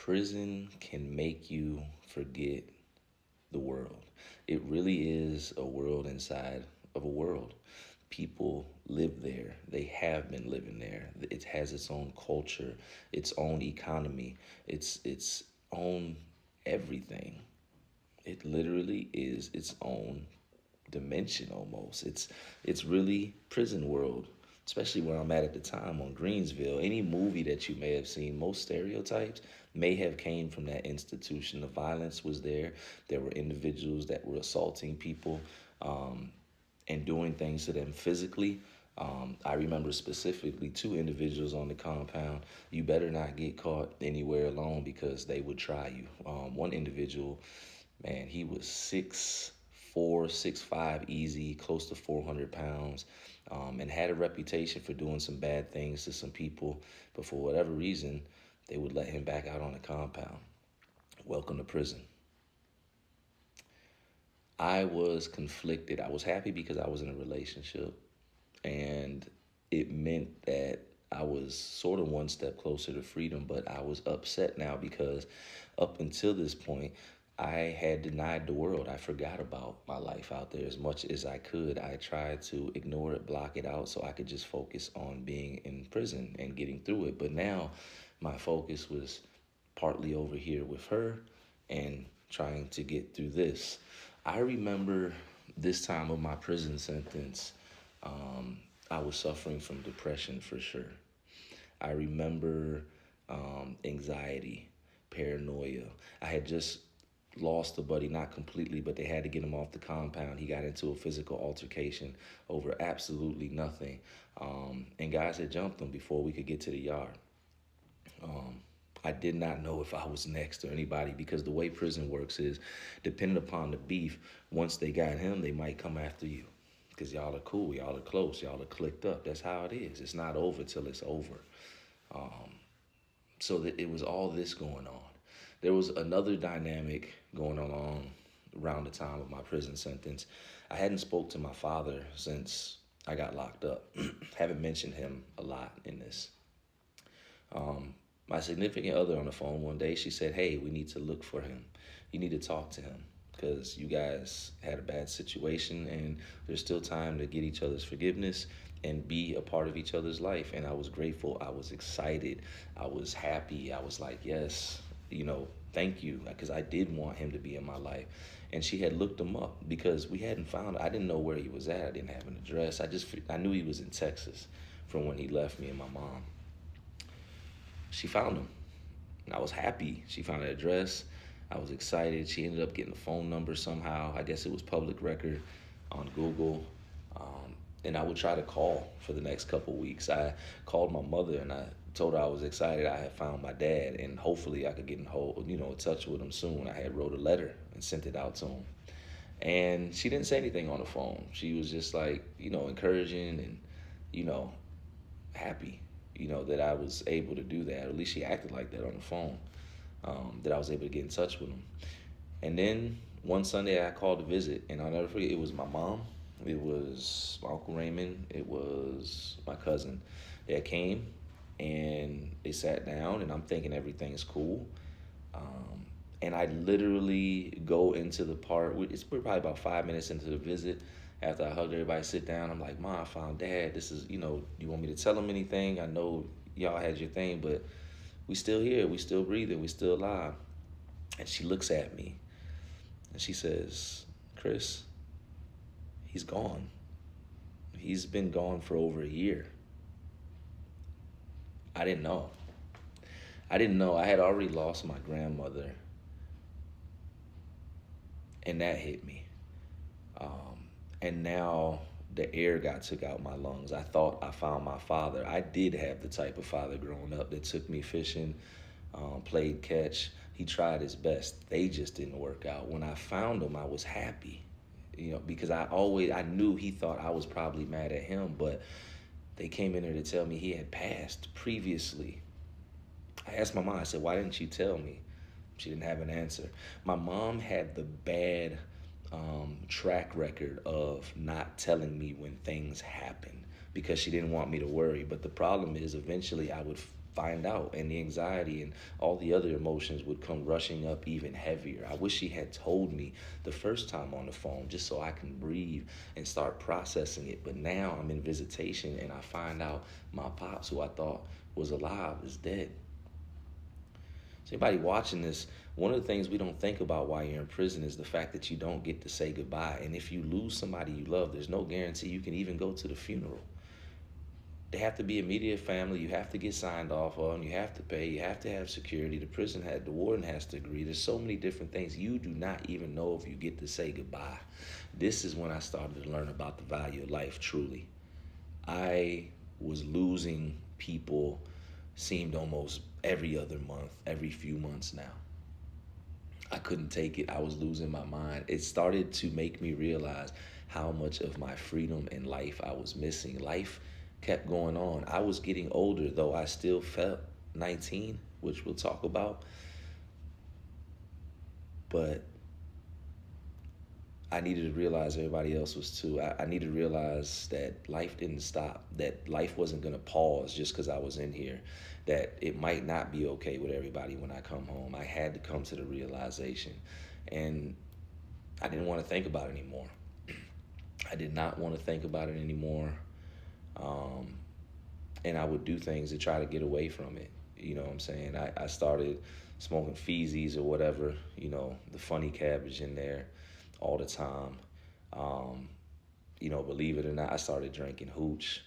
Prison can make you forget the world. It really is a world inside of a world. People live there. They have been living there. It has its own culture, its own economy, its own everything. It literally is its own dimension almost. It's really prison world, especially where I'm at the time on Greensville. Any movie that you may have seen, most stereotypes may have came from that institution. The violence was there. There were individuals that were assaulting people um, and doing things to them physically. I remember specifically two individuals on the compound. You better not get caught anywhere alone because they would try you. One individual, man, he was 6'4", 6'5", easy, close to 400 pounds, and had a reputation for doing some bad things to some people. But for whatever reason, they would let him back out on the compound. Welcome to prison. I was conflicted. I was happy because I was in a relationship, and it meant that I was sort of one step closer to freedom, but I was upset now because up until this point, I had denied the world. I forgot about my life out there as much as I could. I tried to ignore it, block it out so I could just focus on being in prison and getting through it. But now my focus was partly over here with her and trying to get through this. I remember this time of my prison sentence, I was suffering from depression for sure. I remember anxiety, paranoia. I had just lost a buddy, not completely, but they had to get him off the compound. He got into a physical altercation over absolutely nothing. And guys had jumped him before we could get to the yard. Um, I did not know if I was next or anybody because the way prison works is depending upon the beef, once they got him, they might come after you because y'all are cool, y'all are close, y'all are clicked up. That's how it is. It's not over till it's over. Um, so that it was all this going on. There was another dynamic going along around the time of my prison sentence. I hadn't spoke to my father since I got locked up. Haven't mentioned him a lot in this. Um, my significant other on the phone one day, she said, "Hey, we need to look for him. You need to talk to him because you guys had a bad situation and there's still time to get each other's forgiveness and be a part of each other's life." And I was grateful. I was excited. I was happy. I was like, yes, thank you, because I did want him to be in my life. And she had looked him up because we hadn't found. I didn't know where he was at. I didn't have an address. I knew he was in Texas from when he left me and my mom. She found him. And I was happy. She found an address. I was excited. She ended up getting the phone number somehow. I guess it was public record on Google. And I would try to call for the next couple weeks. I called my mother and I told her I was excited. I had found my dad and hopefully I could get in touch with him soon. I had wrote a letter and sent it out to him. And she didn't say anything on the phone. She was just like, encouraging and, you know, happy, that I was able to do that. At least she acted like that on the phone, that I was able to get in touch with him. And then one Sunday I called to visit, and I'll never forget, it was my mom, it was my Uncle Raymond, it was my cousin that came, and they sat down, and I'm thinking everything's cool. And I literally go into the part, we're probably about 5 minutes into the visit. After I hugged everybody, sit down, I'm like, "Mom, I found Dad. This is, you want me to tell him anything? I know y'all had your thing, but we still here. We still breathing. We still alive." And she looks at me and she says, "Chris, he's gone. He's been gone for over a year." I didn't know. I didn't know. I had already lost my grandmother, and that hit me. And now the air got took out my lungs. I thought I found my father. I did have the type of father growing up that took me fishing, played catch. He tried his best. They just didn't work out. When I found him, I was happy, because I knew he thought I was probably mad at him, but they came in there to tell me he had passed previously. I asked my mom, I said, "Why didn't you tell me?" She didn't have an answer. My mom had the bad track record of not telling me when things happen because she didn't want me to worry. But the problem is eventually I would find out, and the anxiety and all the other emotions would come rushing up even heavier. I wish she had told me the first time on the phone just so I can breathe and start processing it. But now I'm in visitation and I find out my pops, who I thought was alive, is dead. So anybody watching this, one of the things we don't think about while you're in prison is the fact that you don't get to say goodbye. And if you lose somebody you love, there's no guarantee you can even go to the funeral. They have to be immediate family. You have to get signed off on. You have to pay. You have to have security. The warden has to agree. There's so many different things. You do not even know if you get to say goodbye. This is when I started to learn about the value of life, truly. I was losing people, seemed almost every other month, every few months now. I couldn't take it. I was losing my mind. It started to make me realize how much of my freedom in life I was missing. Life kept going on. I was getting older, though I still felt 19, which we'll talk about. But I needed to realize everybody else was too. I needed to realize that life didn't stop, that life wasn't going to pause just because I was in here, that it might not be okay with everybody when I come home. I had to come to the realization. And I didn't want to think about it anymore. I did not want to think about it anymore. And I would do things to try to get away from it. You know what I'm saying? I started smoking feezies or whatever, the funny cabbage in there all the time. Believe it or not, I started drinking hooch.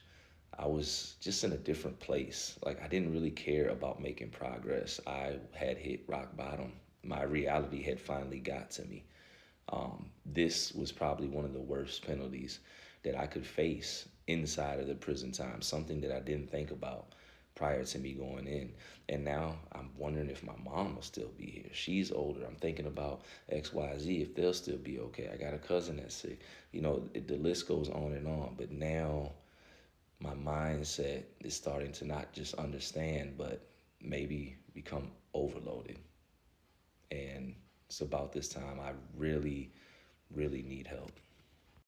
I was just in a different place. Like, I didn't really care about making progress. I had hit rock bottom. My reality had finally got to me. This was probably one of the worst penalties that I could face inside of the prison time, something that I didn't think about prior to me going in. And now I'm wondering if my mom will still be here. She's older. I'm thinking about XYZ, if they'll still be okay. I got a cousin that's sick. The list goes on and on. But now my mindset is starting to not just understand, but maybe become overloaded. And it's about this time I really, really need help.